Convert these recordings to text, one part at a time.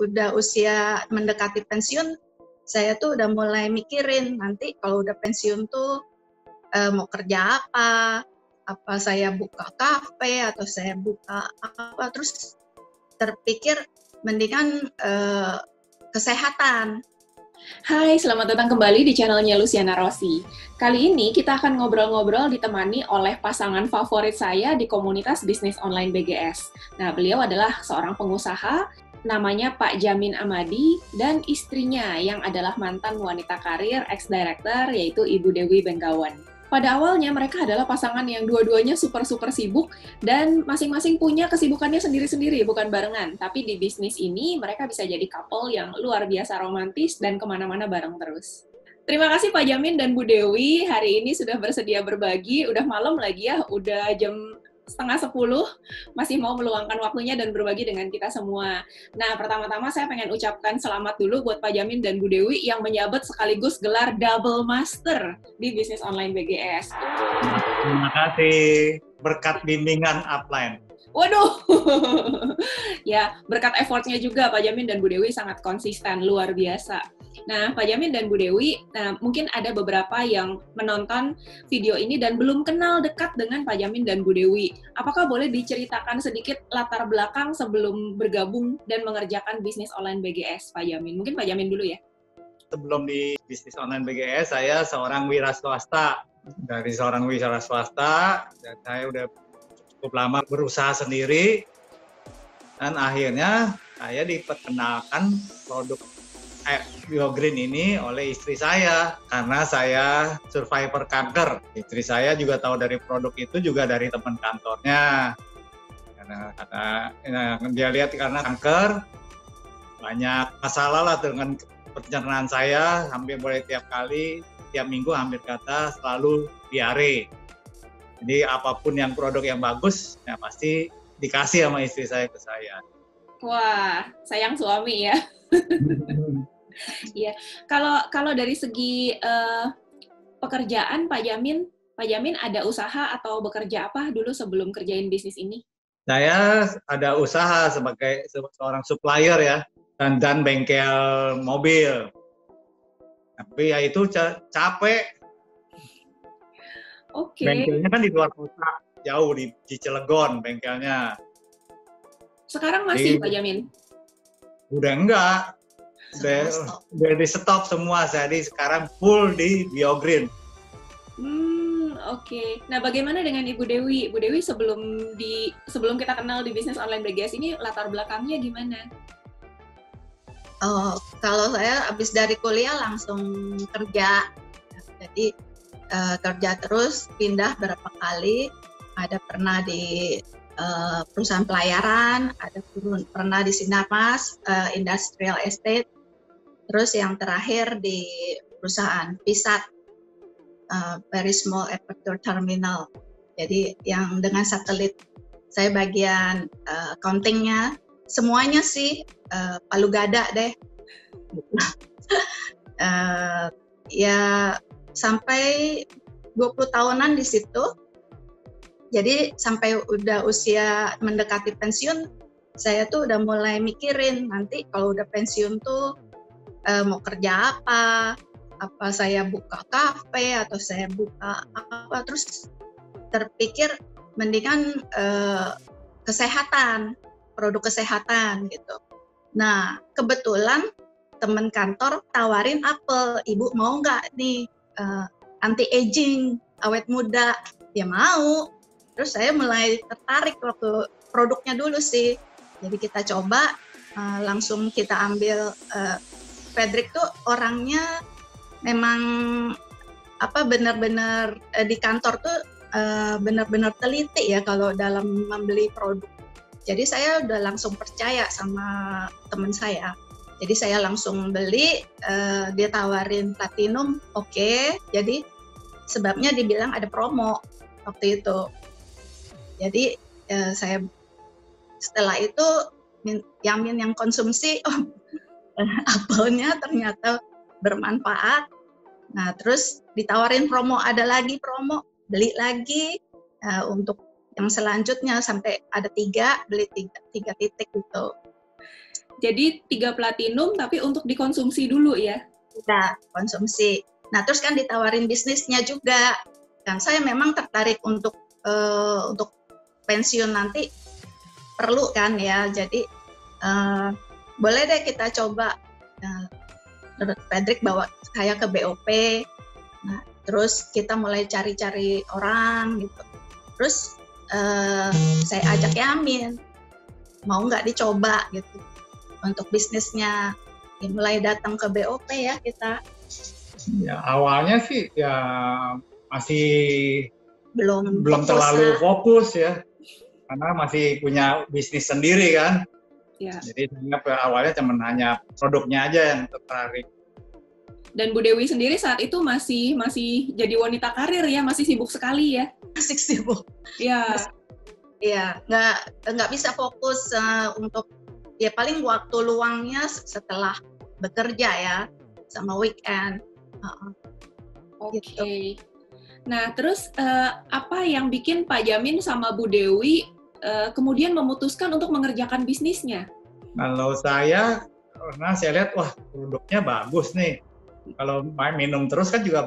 udah usia mendekati pensiun, saya tuh udah mulai mikirin nanti kalau udah pensiun tuh mau kerja apa saya buka kafe atau saya buka apa, terus terpikir mendingan kesehatan. Hai, selamat datang kembali di channelnya Luciana Rossi. Kali ini kita akan ngobrol-ngobrol ditemani oleh pasangan favorit saya di komunitas bisnis online BGS. Nah, beliau adalah seorang pengusaha, namanya Pak Jamin Amadi, dan istrinya yang adalah mantan wanita karir ex-director, yaitu Ibu Dewi Benggawan. Pada awalnya mereka adalah pasangan yang dua-duanya super-super sibuk dan masing-masing punya kesibukannya sendiri-sendiri, bukan barengan. Tapi di bisnis ini mereka bisa jadi couple yang luar biasa romantis dan kemana-mana bareng terus. Terima kasih Pak Jamin dan Bu Dewi, hari ini sudah bersedia berbagi. Udah malam lagi ya, udah jam 9:30, masih mau meluangkan waktunya dan berbagi dengan kita semua. Nah, pertama-tama saya pengen ucapkan selamat dulu buat Pak Jamin dan Bu Dewi yang menyabet sekaligus gelar Double Master di bisnis online BGS. Terima kasih, berkat bimbingan upline. Waduh, ya berkat effortnya juga Pak Jamin dan Bu Dewi sangat konsisten, luar biasa. Nah, Pak Jamin dan Bu Dewi, mungkin ada beberapa yang menonton video ini dan belum kenal dekat dengan Pak Jamin dan Bu Dewi. Apakah boleh diceritakan sedikit latar belakang sebelum bergabung dan mengerjakan bisnis online BGS, Pak Jamin? Mungkin Pak Jamin dulu ya. Sebelum di bisnis online BGS, saya seorang wira swasta. Dari seorang wira swasta, dan saya udah cukup lama berusaha sendiri, dan akhirnya saya diperkenalkan produk BioGreen ini oleh istri saya karena saya survivor kanker. Istri saya juga tahu dari produk itu juga dari teman kantornya, karena dia lihat karena kanker banyak masalah lah dengan pencernaan saya, hampir boleh tiap minggu hampir kata selalu diare. Jadi apapun yang produk yang bagus, ya pasti dikasih sama istri saya ke saya. Wah, sayang suami ya. Iya. Kalau dari segi pekerjaan Pak Jamin ada usaha atau bekerja apa dulu sebelum kerjain bisnis ini? Saya ada usaha sebagai seorang supplier ya, dan bengkel mobil. Tapi ya itu capek. Oke. Bengkelnya kan di luar kota, jauh di Cilegon bengkelnya. Sekarang masih Pak Jamin? Udah enggak. Udah di stop semua, jadi sekarang full di BioGreen. Oke. Nah, bagaimana dengan Ibu Dewi? Ibu Dewi sebelum kita kenal di bisnis online BGS ini latar belakangnya gimana? Oh, kalau saya habis dari kuliah langsung kerja, jadi kerja terus, pindah berapa kali, ada pernah di perusahaan pelayaran, ada pernah di Sinarmas, Industrial Estate, terus yang terakhir di perusahaan PISAT, Very Small Aperture Terminal, jadi yang dengan satelit. Saya bagian accounting-nya, semuanya sih palu gada deh. Ya sampai 20 tahunan di situ. Jadi sampai udah usia mendekati pensiun, saya tuh udah mulai mikirin nanti kalau udah pensiun tuh mau kerja apa saya buka kafe atau saya buka apa, terus terpikir mendingan kesehatan, produk kesehatan gitu. Nah, kebetulan teman kantor tawarin apel, ibu mau nggak nih anti-aging, awet muda? Ya mau. Terus saya mulai tertarik waktu produknya dulu sih. Jadi kita coba, langsung kita ambil. Fredrik tuh orangnya memang benar-benar di kantor tuh benar-benar teliti ya kalau dalam membeli produk. Jadi saya udah langsung percaya sama teman saya. Jadi saya langsung beli, dia tawarin platinum, oke. Jadi sebabnya dibilang ada promo waktu itu. Jadi saya setelah itu yang konsumsi, apelnya ternyata bermanfaat. Nah terus ditawarin promo, ada lagi promo, beli lagi untuk yang selanjutnya sampai ada 3, beli 3 titik gitu. Jadi 3 platinum tapi untuk dikonsumsi dulu ya? Kita konsumsi. Nah, terus kan ditawarin bisnisnya juga. Dan saya memang tertarik untuk pensiun nanti perlu kan ya. Jadi boleh deh kita coba. Patrick bawa saya ke BOP. Nah, terus kita mulai cari-cari orang gitu. Terus saya ajak Yamin, mau nggak dicoba gitu untuk bisnisnya. Ya, mulai datang ke BOP ya kita. Ya, awalnya sih ya masih Belum terlalu fokus ya, karena masih punya bisnis sendiri kan. Ya. Jadi awalnya cuma hanya produknya aja yang tertarik. Dan Bu Dewi sendiri saat itu masih jadi wanita karir ya, masih sibuk sekali ya? Masih sibuk. Iya. Iya, nggak bisa fokus untuk ya paling waktu luangnya setelah bekerja ya, sama weekend. Oke. Gitu. Nah, terus apa yang bikin Pak Jamin sama Bu Dewi kemudian memutuskan untuk mengerjakan bisnisnya? Kalau saya, karena saya lihat, wah produknya bagus nih. Kalau minum terus kan juga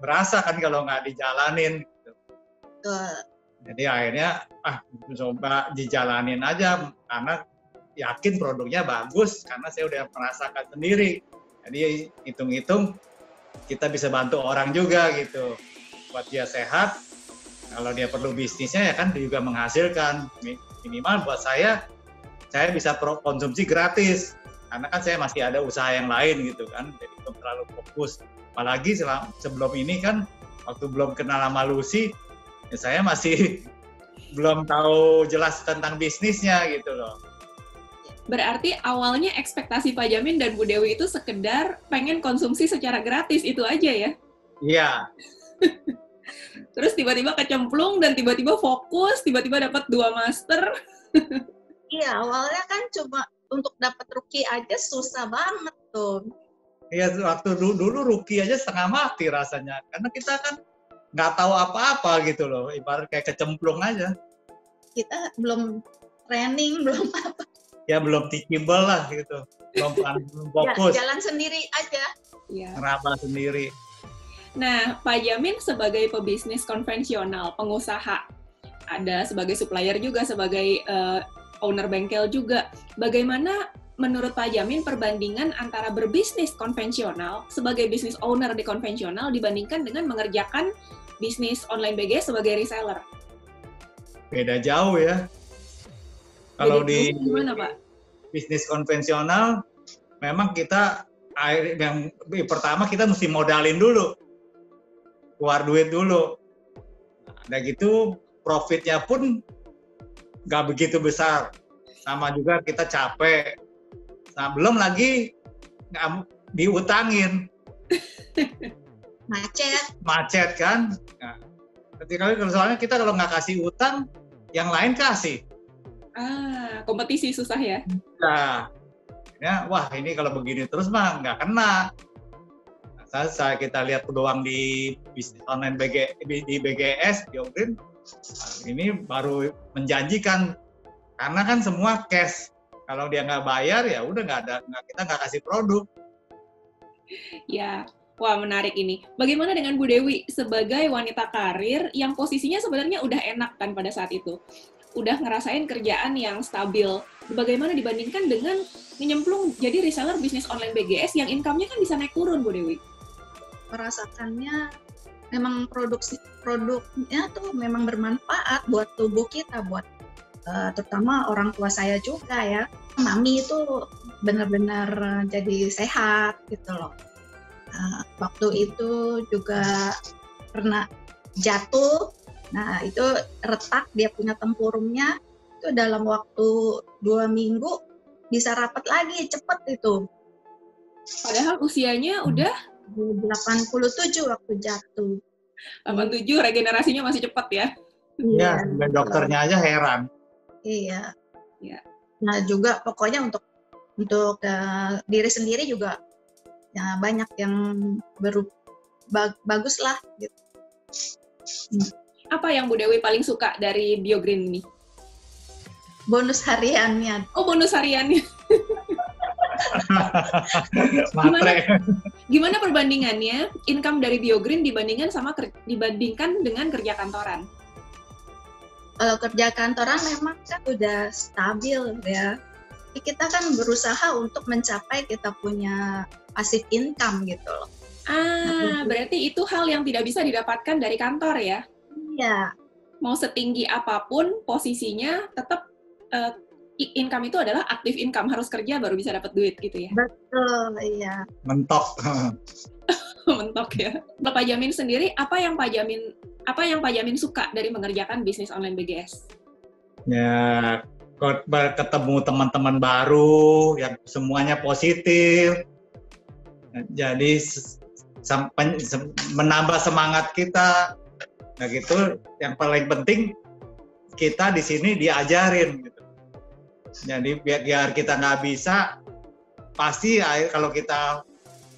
berasa kan kalau nggak dijalanin. Gitu. Jadi akhirnya, coba dijalanin aja, karena yakin produknya bagus, karena saya udah merasakan sendiri. Jadi hitung-hitung, kita bisa bantu orang juga gitu. Buat dia sehat, kalau dia perlu bisnisnya ya kan juga menghasilkan. Minimal buat saya bisa konsumsi gratis. Karena kan saya masih ada usaha yang lain gitu kan, jadi belum terlalu fokus. Apalagi sebelum ini kan, waktu belum kenal sama Lucy, ya saya masih belum tahu jelas tentang bisnisnya gitu loh. Berarti awalnya ekspektasi Pak Jamin dan Bu Dewi itu sekedar pengen konsumsi secara gratis, itu aja ya? Iya. Terus tiba-tiba kecemplung dan tiba-tiba fokus, tiba-tiba dapat 2 master. Iya, awalnya kan cuma untuk dapat rookie aja susah banget tuh. Iya, waktu dulu rookie aja setengah mati rasanya. Karena kita kan nggak tahu apa-apa gitu loh, ibarat kayak kecemplung aja. Kita belum training, belum apa. Ya belum teachable lah gitu, belum fokus. Ya, jalan sendiri aja. Ya. Ngeraba sendiri. Nah, Pak Jamin sebagai pebisnis konvensional, pengusaha, ada sebagai supplier juga, sebagai owner bengkel juga. Bagaimana menurut Pak Jamin perbandingan antara berbisnis konvensional sebagai bisnis owner di konvensional dibandingkan dengan mengerjakan bisnis online BGS sebagai reseller? Beda jauh ya. Kalau di gimana, Pak? Bisnis konvensional, memang kita yang pertama kita mesti modalin dulu, keluar duit dulu. Nah gitu profitnya pun nggak begitu besar. Sama juga kita capek. Nah belum lagi diutangin. Macet kan. Nah, soalnya kita kalau nggak kasih utang, yang lain kasih. Kompetisi susah ya? Nah, ya, wah ini kalau begini terus mah nggak kena. Saat kita lihat peluang di bisnis online di BGS, di Ogreen, ini baru menjanjikan. Karena kan semua cash. Kalau dia nggak bayar, ya udah kita nggak kasih produk. Ya, wah menarik ini. Bagaimana dengan Bu Dewi sebagai wanita karir yang posisinya sebenarnya udah enak kan pada saat itu? Udah ngerasain kerjaan yang stabil. Bagaimana dibandingkan dengan nyemplung jadi reseller bisnis online BGS yang income-nya kan bisa naik turun, Bu Dewi? Merasakannya memang produknya tuh memang bermanfaat buat tubuh kita, buat terutama orang tua saya juga ya. Mami itu benar-benar jadi sehat gitu loh. Waktu itu juga pernah jatuh. Nah, itu retak, dia punya tempurungnya, itu dalam waktu 2 minggu bisa rapat lagi, cepet itu. Padahal usianya udah 87 waktu jatuh. 87, regenerasinya masih cepat ya? Iya, dokternya aja heran. Iya. Ya. Nah, juga pokoknya untuk diri sendiri juga ya, banyak yang bagus lah gitu. Apa yang Bu Dewi paling suka dari BioGreen ini? Bonus hariannya. Oh, bonus hariannya. Matre. Gimana perbandingannya income dari BioGreen dibandingkan dengan kerja kantoran? Kalau kerja kantoran memang kan udah stabil ya. Tapi kita kan berusaha untuk mencapai kita punya passive income gitu loh. Berarti itu hal yang tidak bisa didapatkan dari kantor ya? Iya. Mau setinggi apapun posisinya, tetap income itu adalah active income, harus kerja baru bisa dapat duit gitu ya? Betul, iya. Mentok. Mentok ya. Pak Jamin sendiri, apa yang Pak Jamin suka dari mengerjakan bisnis online BGS? Ya, ketemu teman-teman baru yang semuanya positif. Jadi menambah semangat kita. Nah gitu, yang paling penting kita di sini diajarin gitu. Jadi biar kita nggak bisa, pasti kalau kita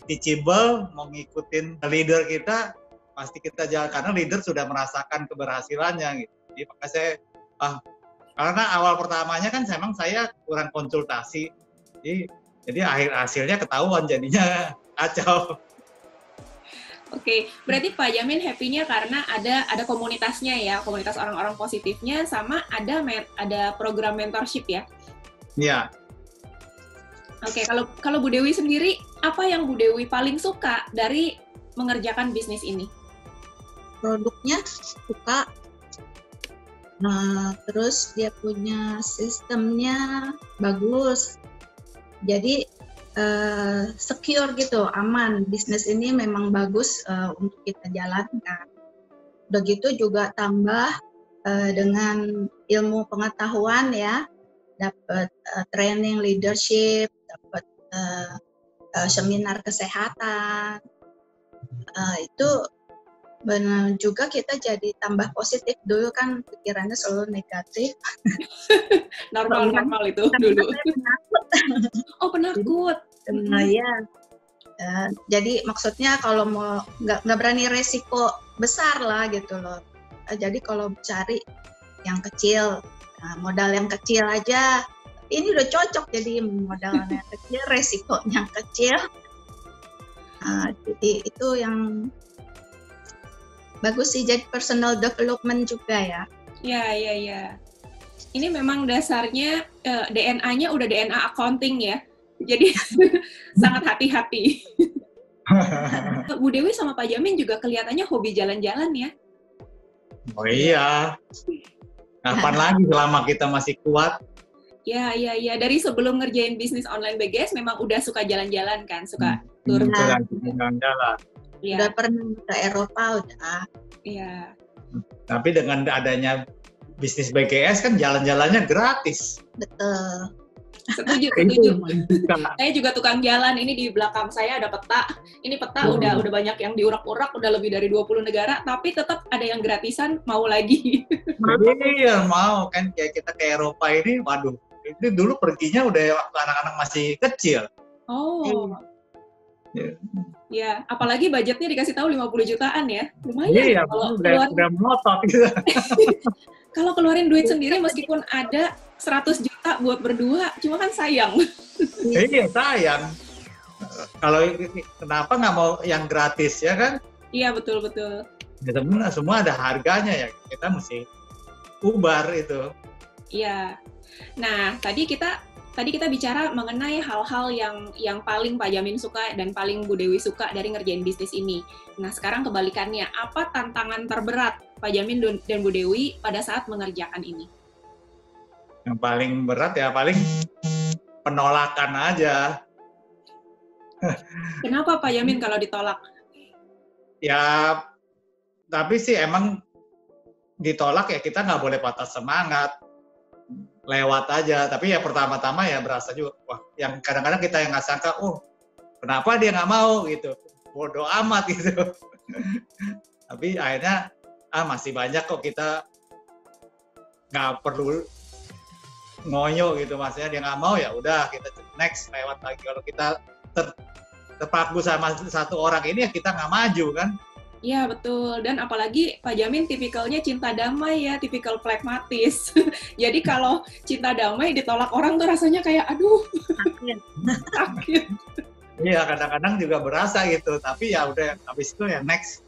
teachable, mau ngikutin leader kita, pasti kita jalan, karena leader sudah merasakan keberhasilannya gitu. Jadi makanya saya, karena awal pertamanya kan memang saya kurang konsultasi, jadi akhir hasilnya ketahuan jadinya kacau. Oke, berarti Pak Jamin happy-nya karena ada komunitasnya ya, komunitas orang-orang positifnya, sama ada program mentorship ya? Iya. Oke, kalau Bu Dewi sendiri, apa yang Bu Dewi paling suka dari mengerjakan bisnis ini? Produknya suka, terus dia punya sistemnya bagus, jadi secure gitu, aman. Bisnis ini memang bagus untuk kita jalankan. Begitu juga tambah dengan ilmu pengetahuan ya, dapat training leadership, dapat seminar kesehatan. Itu benar juga kita jadi tambah positif. Dulu kan pikirannya selalu negatif. Normal itu dulu. Penakut. Oh, penakut. Ya. Jadi maksudnya kalau mau nggak berani resiko besar lah gitu loh. Jadi kalau cari yang kecil, modal yang kecil aja, ini udah cocok jadi modal yang kecil, resikonya kecil. Jadi itu yang bagus sih, jadi personal development juga ya. Ya. Ini memang dasarnya DNA-nya udah DNA accounting ya. Jadi sangat hati-hati. Bu Dewi sama Pak Jamin juga kelihatannya hobi jalan-jalan ya. Oh iya. Kapan lagi selama kita masih kuat? Ya. Dari sebelum ngerjain bisnis online BGS memang udah suka jalan-jalan kan, suka tur. Jalan-jalan. Ya. Udah pernah ke Eropa udah. Iya. Tapi dengan adanya bisnis BGS kan jalan-jalannya gratis. Betul. Setuju. Saya juga tukang jalan. Ini di belakang saya ada peta. Ini peta udah banyak yang diurak-urak, udah lebih dari 20 negara, tapi tetap ada yang gratisan, mau lagi. Iya, mau kan, kayak kita ke Eropa ini, waduh, itu dulu perginya udah waktu anak-anak masih kecil. Oh. Ya, apalagi budgetnya dikasih tahu 50 jutaan ya. Lumayan. Iya, kalau udah melotot gitu. Kalau keluarin duit sendiri meskipun ada 100 juta buat berdua, cuma kan sayang. Iya, sayang. Kalau kenapa nggak mau yang gratis ya kan? Iya, betul. Ya, semua ada harganya ya, kita mesti ubar itu. Iya. Nah, tadi kita bicara mengenai hal-hal yang paling Pak Jamin suka dan paling Bu Dewi suka dari ngerjain bisnis ini. Nah, sekarang kebalikannya, apa tantangan terberat Pak Jamin dan Bu Dewi pada saat mengerjakan ini? Yang paling berat ya paling penolakan aja. Kenapa Pak Jamin kalau ditolak? Ya, tapi sih emang ditolak ya kita nggak boleh patah semangat. Lewat aja, tapi ya pertama-tama ya berasa juga, wah, yang kadang-kadang kita yang nggak sangka, kenapa dia nggak mau gitu, bodoh amat gitu. Tapi akhirnya, masih banyak kok kita nggak perlu ngoyo gitu, maksudnya dia nggak mau ya udah kita next lewat lagi. Kalau kita terpaku sama satu orang ini ya kita nggak maju kan. Iya, betul. Dan apalagi Pak Jamin tipikalnya cinta damai ya, tipikal pragmatis. Jadi kalau cinta damai ditolak orang tuh rasanya kayak, aduh, Akhir. sakit. Iya, kadang-kadang juga berasa gitu, tapi ya udah habis itu ya next.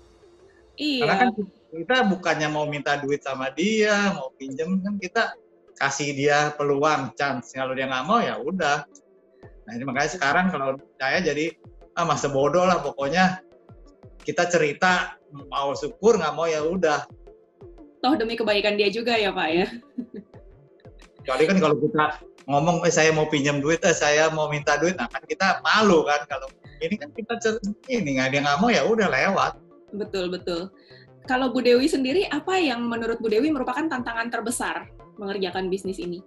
Karena kan Iya, kita bukannya mau minta duit sama dia, mau pinjem, kan kita kasih dia peluang, chance. Kalau dia nggak mau ya udah. Nah ini makanya sekarang kalau saya jadi masa bodoh lah pokoknya, kita cerita, mau syukur nggak mau ya udah. toh demi kebaikan dia juga ya Pak ya. Kecuali kan kalau kita ngomong saya mau pinjam duit, saya mau minta duit, nah kan kita malu kan. Kalau ini kan kita ini nggak, dia nggak mau ya udah lewat. Betul, betul. Kalau Bu Dewi sendiri, apa yang menurut Bu Dewi merupakan tantangan terbesar mengerjakan bisnis ini?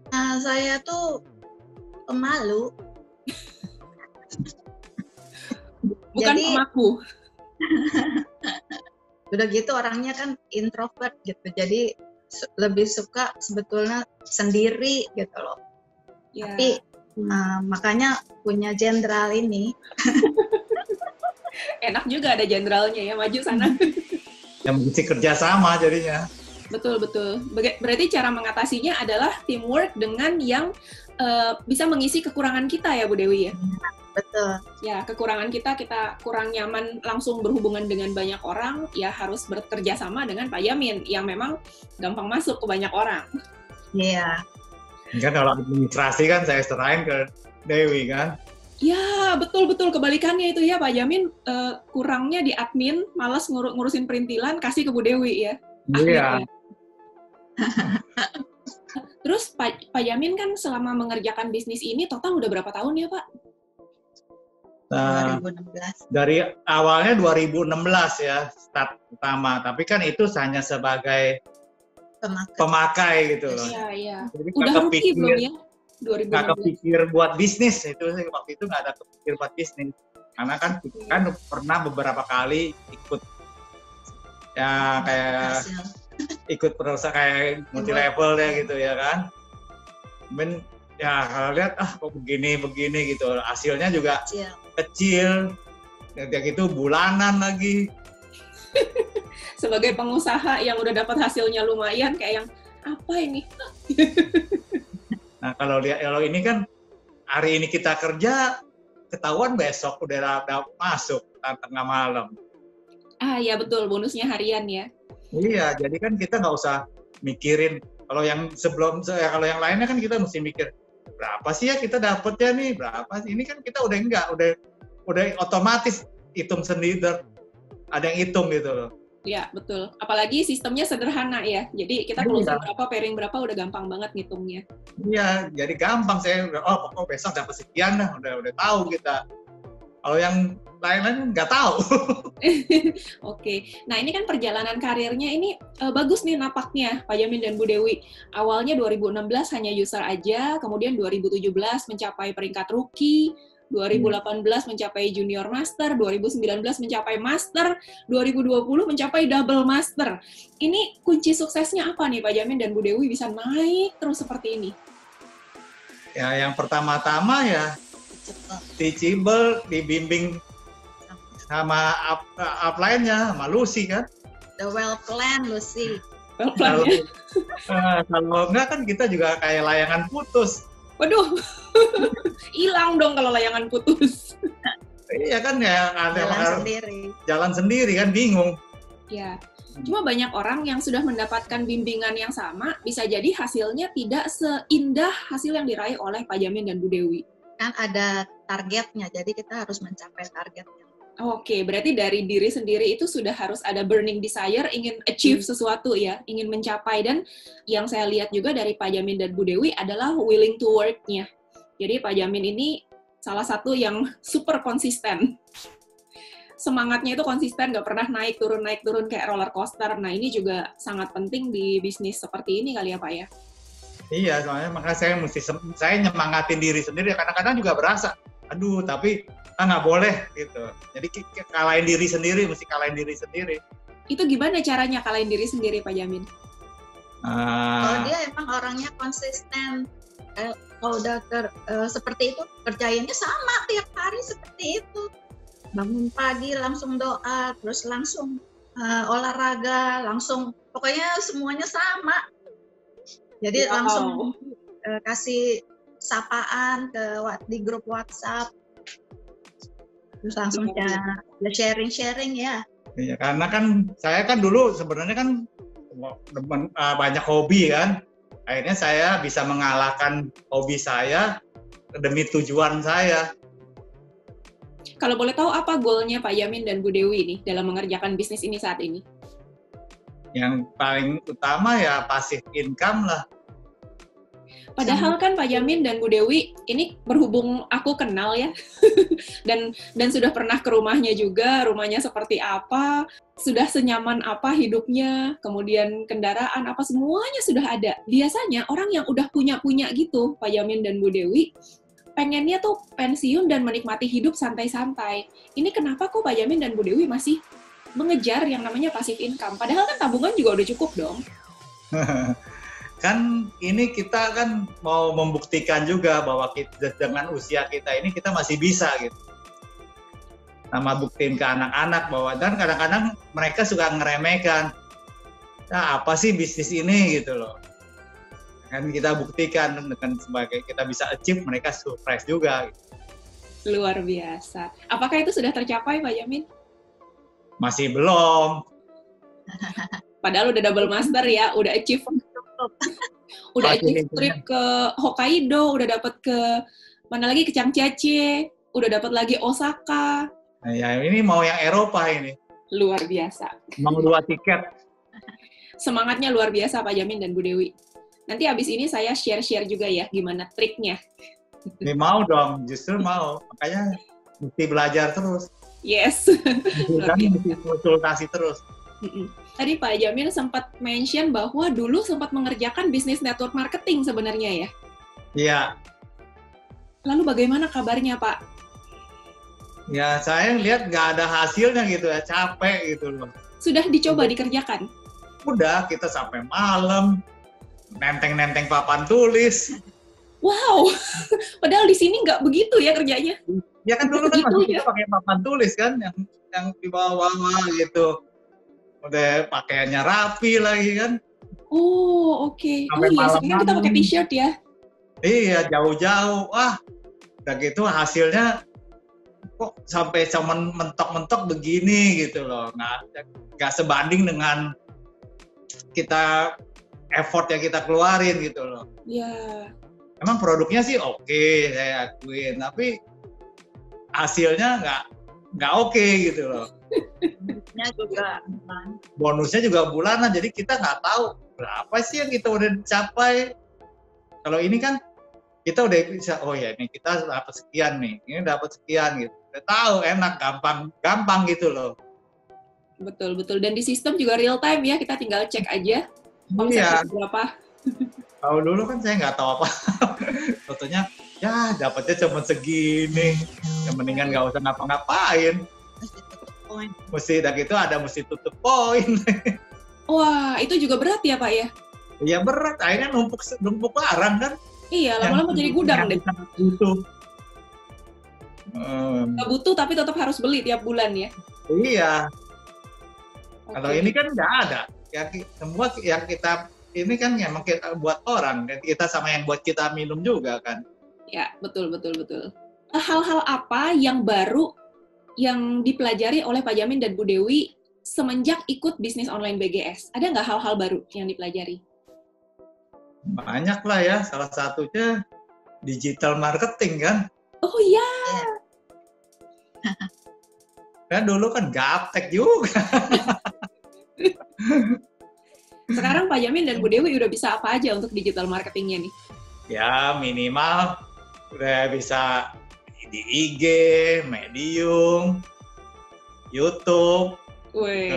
Nah, saya tuh pemalu. Bukan Jadi, pemaku. udah gitu orangnya kan introvert gitu. Jadi lebih suka sebetulnya sendiri gitu loh. Ya. Tapi makanya punya jenderal ini. Enak juga ada jenderalnya ya, maju sana. Yang mesti kerja sama jadinya. Betul, betul. Berarti cara mengatasinya adalah teamwork dengan yang bisa mengisi kekurangan kita ya Bu Dewi ya? Betul. Ya, kekurangan kita kurang nyaman langsung berhubungan dengan banyak orang, ya harus bekerja sama dengan Pak Jamin, yang memang gampang masuk ke banyak orang. Iya. Kan kalau administrasi kan saya serahin ke Dewi kan. Ya, betul-betul kebalikannya itu ya Pak Jamin, kurangnya di admin, malas ngurusin perintilan, kasih ke Bu Dewi ya. Iya. Terus Pak Jamin kan selama mengerjakan bisnis ini total udah berapa tahun ya Pak? Nah, 2016. dari awalnya 2016 ya start pertama, tapi kan itu hanya sebagai pemakai gitu loh. Iya, iya. Jadi Udah rugi belum ya? nggak 2016. kepikir buat bisnis itu, waktu itu nggak ada kepikir buat bisnis, karena kan pernah beberapa kali ikut ya kayak ikut perusahaan kayak multi level ya gitu ya kan. Men ya kalau lihat kok begini gitu, hasilnya juga kecil kayak gitu, bulanan lagi. Sebagai pengusaha yang udah dapat hasilnya lumayan, kayak yang apa ini? Nah kalau ini kan hari ini kita kerja, ketahuan besok udah masuk tengah malam. Ya betul, bonusnya harian ya. Iya, jadi kan kita nggak usah mikirin kalau yang kalau yang lainnya kan kita mesti mikir berapa sih ya kita dapetnya nih, berapa sih. Ini kan kita udah otomatis hitung sendiri, ada yang hitung gitu loh. Ya, betul. Apalagi sistemnya sederhana ya. Jadi kita closing berapa, pairing berapa udah gampang banget ngitungnya. Iya, jadi gampang. Saya udah pokoknya besok dapat sekian dah, udah tahu kita. Kalau yang lain-lain nggak tahu. Oke. Nah, ini kan perjalanan karirnya ini bagus nih napaknya, Pak Jamin dan Bu Dewi. Awalnya 2016 hanya user aja, kemudian 2017 mencapai peringkat rookie, 2018 mencapai junior master, 2019 mencapai master, 2020 mencapai double master. Ini kunci suksesnya apa nih Pak Jamin dan Bu Dewi bisa naik terus seperti ini? Ya, yang pertama-tama ya teachable, dibimbing sama upline-nya, sama Lucy kan. The well plan, Lucy. Kalau enggak kan kita juga kayak layangan putus. Waduh, hilang dong kalau layangan putus. Iya kan ya, jalan sendiri kan, bingung. Ya, cuma banyak orang yang sudah mendapatkan bimbingan yang sama, bisa jadi hasilnya tidak seindah hasil yang diraih oleh Pak Jamin dan Bu Dewi. Kan ada targetnya, jadi kita harus mencapai targetnya. Oke, berarti dari diri sendiri itu sudah harus ada burning desire, ingin achieve sesuatu ya, ingin mencapai. Dan yang saya lihat juga dari Pak Jamin dan Bu Dewi adalah willing to work-nya. Jadi Pak Jamin ini salah satu yang super konsisten. Semangatnya itu konsisten, nggak pernah naik turun kayak roller coaster. Nah ini juga sangat penting di bisnis seperti ini kali ya Pak ya? Iya, soalnya makanya saya nyemangatin diri sendiri. Kadang-kadang juga berasa, aduh tapi nggak boleh gitu. Jadi kalahin diri sendiri, mesti kalahin diri sendiri. Itu gimana caranya kalahin diri sendiri Pak Jamin? Kalau dia emang orangnya konsisten, kalau udah seperti itu, kerjainnya sama tiap hari seperti itu. bangun pagi langsung doa, terus langsung olahraga, langsung pokoknya semuanya sama. Jadi langsung kasih sapaan di grup WhatsApp, terus langsung sharing ya. Iya, karena kan saya kan dulu sebenarnya kan banyak hobi kan. Akhirnya saya bisa mengalahkan hobi saya demi tujuan saya. Kalau boleh tahu apa goalnya Pak Yamin dan Bu Dewi nih dalam mengerjakan bisnis ini saat ini? Yang paling utama ya passive income lah. Padahal kan Pak Yamin dan Bu Dewi ini berhubung aku kenal ya dan sudah pernah ke rumahnya juga, rumahnya seperti apa, sudah senyaman apa hidupnya, kemudian kendaraan apa semuanya sudah ada. Biasanya orang yang udah punya gitu Pak Yamin dan Bu Dewi pengennya tuh pensiun dan menikmati hidup santai-santai. Ini kenapa kok Pak Yamin dan Bu Dewi masih mengejar yang namanya passive income? Padahal kan tabungan juga udah cukup dong. Kan ini kita kan mau membuktikan juga bahwa dengan usia kita ini kita masih bisa gitu. Sama buktiin ke anak-anak bahwa, dan kadang-kadang mereka suka ngeremehkan. Nah, apa sih bisnis ini gitu loh. Kan kita buktikan dengan sebagai kita bisa achieve, mereka surprise juga. Gitu. Luar biasa. Apakah itu sudah tercapai Pak Yamin? Masih belum. Padahal udah double master ya, udah achieve. Udah achieve trip ke Hokkaido, udah dapat ke mana lagi, ke Changjiajie, udah dapat lagi Osaka. Nah, ya ini mau yang Eropa ini. Luar biasa. Mau 2 tiket. Semangatnya luar biasa Pak Yamin dan Bu Dewi. Nanti abis ini saya share-share juga ya gimana triknya. Ini mau dong, justru mau. Makanya mesti belajar terus. Yes. Mesti konsultasi terus. Tadi Pak Yamin sempat mention bahwa dulu sempat mengerjakan bisnis network marketing sebenarnya ya? Iya. Lalu bagaimana kabarnya Pak? Ya saya lihat nggak ada hasilnya gitu ya, capek gitu loh. Sudah dicoba dikerjakan? Udah, kita sampai malam, nenteng-nenteng papan tulis. Wow, padahal di sini nggak begitu ya kerjanya? Ya kan dulu kan masih ya? kita pakai papan tulis kan, yang di bawah-bawah gitu. Udah pakaiannya rapi lagi kan. Oh, oke. Oh iya, sekarang kita pakai t-shirt ya? Iya, jauh-jauh. Wah, udah gitu hasilnya kok sampai cuman mentok-mentok begini gitu loh. Nggak sebanding dengan kita effort yang kita keluarin gitu loh. Iya. Emang produknya sih oke, saya akuin, tapi hasilnya nggak oke gitu loh. Bonusnya juga bulanan, jadi kita nggak tahu berapa sih yang kita udah capai. Kalau ini kan kita udah bisa, oh ya ini kita dapat sekian nih, ini dapat sekian gitu. Udah tahu, enak, gampang gitu loh. Betul. Dan di sistem juga real time ya, kita tinggal cek aja omsetnya berapa. Kalau dulu kan saya nggak tahu apa. Fotonya, ya dapatnya cuma segini. Yang mendingan nggak usah ngapa-ngapain. Mesti tutup poin. Wah, itu juga berat ya Pak ya? Iya berat, akhirnya numpuk barang kan. Iya, lama-lama jadi gudang deh. Butuh. Nggak butuh tapi tetap harus beli tiap bulan ya? Iya. Kalau ini kan nggak ada. Ya, semua yang kita ini kan memang kita buat orang, kita sama yang buat kita minum juga kan. Ya, betul. Hal-hal apa yang baru yang dipelajari oleh Pak Yamin dan Bu Dewi semenjak ikut bisnis online BGS? Ada nggak hal-hal baru yang dipelajari? Banyak lah ya, salah satunya digital marketing kan. Oh iya. Kan dulu kan gaptek juga. Sekarang Pak Yamin dan Bu Dewi udah bisa apa aja untuk digital marketingnya nih? Ya minimal udah bisa di IG, Medium, YouTube,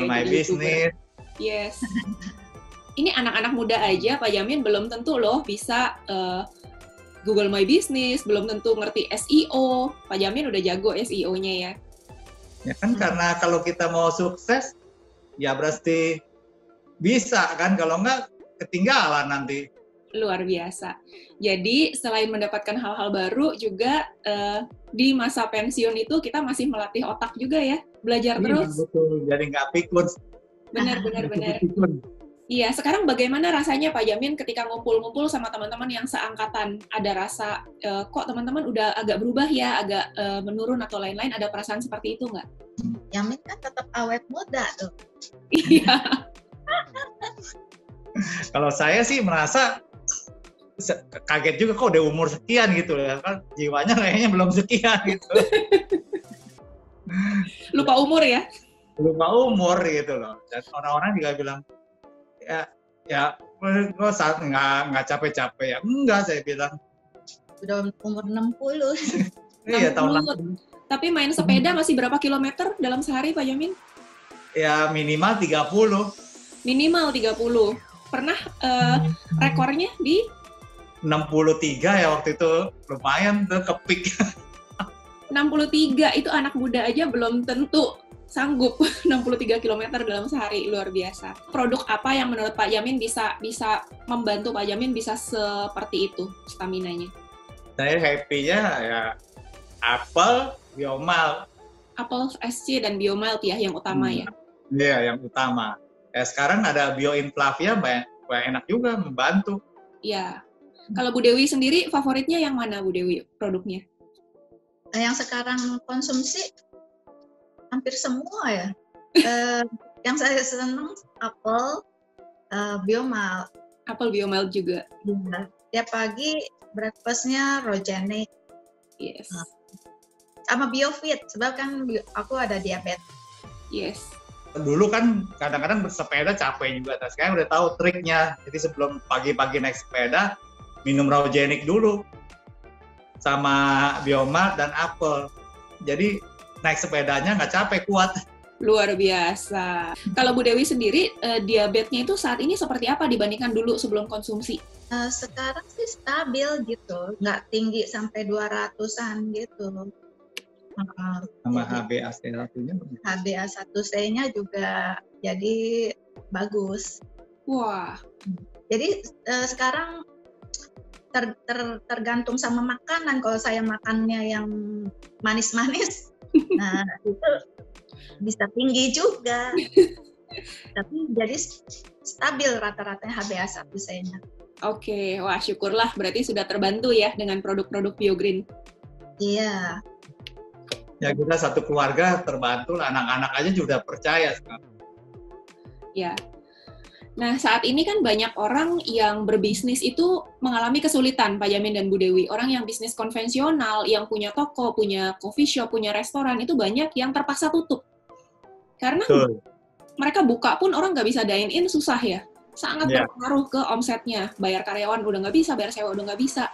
My Business. Yes. Ini anak-anak muda aja, Pak Yamin belum tentu loh bisa Google My Business, belum tentu ngerti SEO. Pak Yamin udah jago SEO-nya ya. Ya kan karena kalau kita mau sukses, ya berarti bisa kan, kalau enggak ketinggalan nanti. Luar biasa. Jadi selain mendapatkan hal-hal baru juga di masa pensiun itu kita masih melatih otak juga ya, belajar terus. Betul, jadi nggak pikun. Benar. Iya, sekarang bagaimana rasanya Pak Jamin ketika ngumpul-ngumpul sama teman-teman yang seangkatan? Ada rasa, kok teman-teman udah agak berubah ya, agak menurun atau lain-lain, ada perasaan seperti itu nggak? Jamin kan tetap awet muda tuh. Iya. Kalau saya sih merasa kaget juga kok udah umur sekian gitu ya, kan jiwanya kayaknya belum sekian gitu. Lupa umur ya? Lupa umur gitu loh. Dan orang-orang juga bilang, ya kok saat nggak capek-capek ya? Enggak, saya bilang. Udah umur 60. Iya, tahun lalu. Tapi main sepeda masih berapa kilometer dalam sehari Pak Jamin? Ya minimal 30. Minimal 30. Pernah rekornya di 63 ya waktu itu, lumayan tuh kepik. 63, itu anak muda aja belum tentu sanggup 63 km dalam sehari, luar biasa. Produk apa yang menurut Pak Jamin bisa membantu Pak Jamin bisa seperti itu staminanya? Saya happy-nya ya Apple, Biomalt. Apple SC dan Biomalt ya yang utama ya? Iya, yang utama. Ya sekarang ada Bioinflavia, banyak enak juga, membantu. Iya. Kalau Bu Dewi sendiri, favoritnya yang mana Bu Dewi produknya? Yang sekarang konsumsi hampir semua ya. Yang saya senang Apple, Biomalt. Apple Biomalt juga. Ya. Tiap pagi breakfast-nya Rogenic. Yes. Sama Biofit, sebab kan aku ada diabetes. Yes. Dulu kan kadang-kadang bersepeda capek juga. Sekarang udah tahu triknya. Jadi sebelum pagi-pagi naik sepeda, minum Rogenic dulu sama Biomalt dan Apple. Jadi naik sepedanya nggak capek, kuat. Luar biasa. Kalau Bu Dewi sendiri, diabetesnya itu saat ini seperti apa dibandingkan dulu sebelum konsumsi? Sekarang sih stabil gitu, nggak tinggi sampai 200-an gitu. Sama HbA1-nya. HbA1c-nya juga jadi bagus. Wah. Jadi sekarang tergantung sama makanan. Kalau saya makannya yang manis-manis, nah itu bisa tinggi juga. Tapi jadi stabil rata-ratanya HbA1c-nya. Oke, wah syukurlah berarti sudah terbantu ya dengan produk-produk BioGreen. Iya. Ya kita satu keluarga terbantu, anak-anak aja juga percaya sekarang. Ya. Nah, saat ini kan banyak orang yang berbisnis itu mengalami kesulitan, Pak Jamin dan Bu Dewi. Orang yang bisnis konvensional, yang punya toko, punya coffee shop, punya restoran, itu banyak yang terpaksa tutup. Karena mereka buka pun orang nggak bisa dine-in, susah ya. Sangat berpengaruh ke omsetnya. Bayar karyawan udah nggak bisa, bayar sewa udah nggak bisa.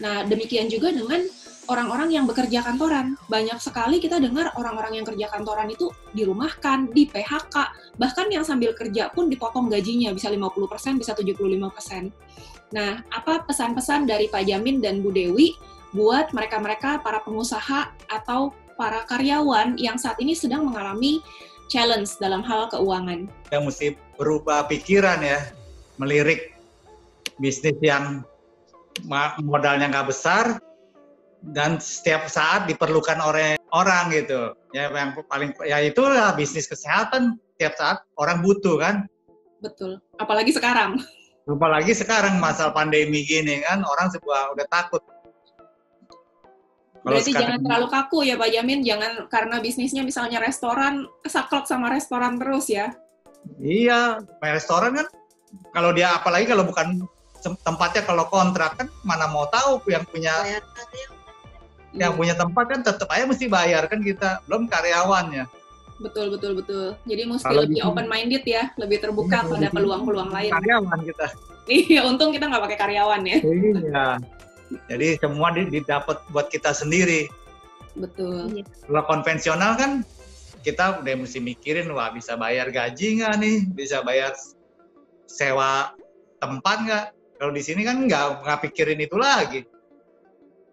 Nah, demikian juga dengan orang-orang yang bekerja kantoran. Banyak sekali kita dengar orang-orang yang kerja kantoran itu dirumahkan, di PHK, bahkan yang sambil kerja pun dipotong gajinya, bisa 50%, bisa 75%. Nah, apa pesan-pesan dari Pak Jamin dan Bu Dewi buat mereka-mereka, para pengusaha atau para karyawan yang saat ini sedang mengalami challenge dalam hal keuangan? Yang mesti berubah pikiran ya, melirik bisnis yang modalnya nggak besar, dan setiap saat diperlukan oleh orang gitu. Ya yang paling ya itulah bisnis kesehatan, setiap saat orang butuh kan. Betul. Apalagi sekarang. Apalagi sekarang masa pandemi gini kan, orang udah takut. Berarti jangan terlalu kaku ya Pak Jamin, jangan karena bisnisnya misalnya restoran, saklek sama restoran terus ya. Iya, restoran kan kalau dia apalagi kalau bukan tempatnya, kalau kontrak kan mana mau tahu yang punya tempat kan tetap aja mesti bayar kan kita, belum karyawannya. Betul. Jadi mesti lebih open minded ya, lebih terbuka pada peluang-peluang lain. Karyawan kita. Iya, untung kita nggak pakai karyawan ya. Iya. Jadi semua didapat buat kita sendiri. Betul. Kalau konvensional kan kita udah mesti mikirin, wah bisa bayar gaji nggak nih, bisa bayar sewa tempat nggak. Kalau di sini kan nggak pikirin itu lagi.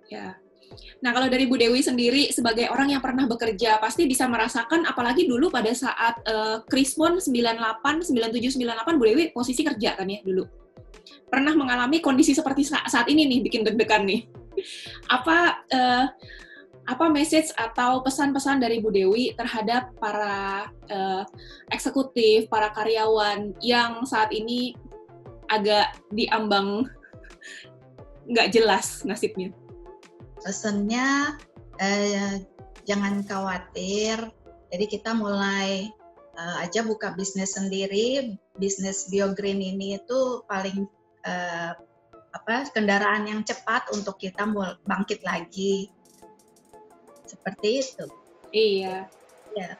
Ya. Nah, kalau dari Bu Dewi sendiri, sebagai orang yang pernah bekerja, pasti bisa merasakan, apalagi dulu pada saat Krismon 97, 98, Bu Dewi posisi kerja kan ya dulu? pernah mengalami kondisi seperti saat ini nih, bikin deg-degan nih. Apa message atau pesan-pesan dari Bu Dewi terhadap para eksekutif, para karyawan yang saat ini agak diambang nggak jelas nasibnya? Pesannya jangan khawatir. Jadi kita mulai aja buka bisnis sendiri. Bisnis BioGreen ini itu paling kendaraan yang cepat untuk kita bangkit lagi. Seperti itu. Iya. Ya.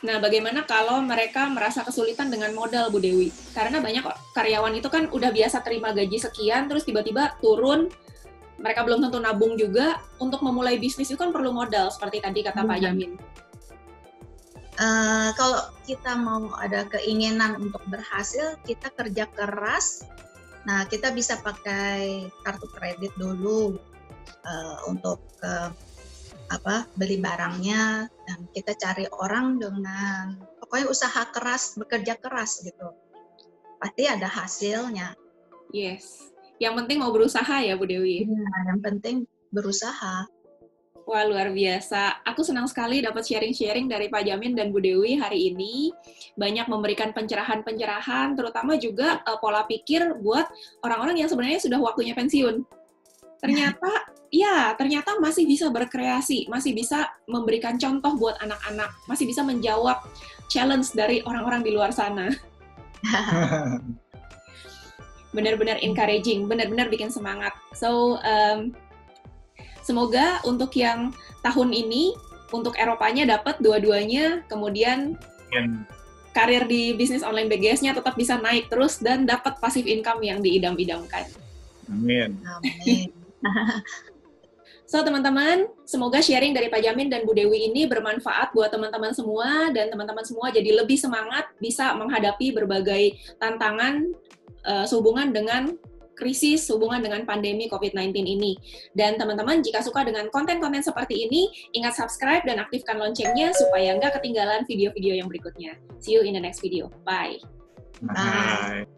Nah, bagaimana kalau mereka merasa kesulitan dengan modal, Bu Dewi? Karena banyak karyawan itu kan udah biasa terima gaji sekian, terus tiba-tiba turun, mereka belum tentu nabung juga. Untuk memulai bisnis itu kan perlu modal, seperti tadi kata Pak Jamin. Kalau kita mau ada keinginan untuk berhasil, kita kerja keras. Nah, kita bisa pakai kartu kredit dulu untuk beli barangnya, dan kita cari orang dengan pokoknya usaha keras, bekerja keras gitu. Pasti ada hasilnya. Yes. Yang penting mau berusaha ya, Bu Dewi? Nah, yang penting berusaha. Wah, luar biasa. Aku senang sekali dapat sharing-sharing dari Pak Jamin dan Bu Dewi hari ini. Banyak memberikan pencerahan-pencerahan, terutama juga pola pikir buat orang-orang yang sebenarnya sudah waktunya pensiun. Ternyata masih bisa berkreasi, masih bisa memberikan contoh buat anak-anak, masih bisa menjawab challenge dari orang-orang di luar sana. Benar-benar encouraging, benar-benar bikin semangat. So, semoga untuk yang tahun ini, untuk Eropanya dapat dua-duanya, kemudian karir di bisnis online BGS-nya tetap bisa naik terus dan dapat passive income yang diidam-idamkan. Amin. Amin. So, teman-teman, semoga sharing dari Pak Jamin dan Bu Dewi ini bermanfaat buat teman-teman semua, dan teman-teman semua jadi lebih semangat bisa menghadapi berbagai tantangan sehubungan dengan krisis, hubungan dengan pandemi COVID-19 ini. Dan teman-teman, jika suka dengan konten-konten seperti ini, ingat subscribe dan aktifkan loncengnya supaya nggak ketinggalan video-video yang berikutnya. See you in the next video. Bye. Bye.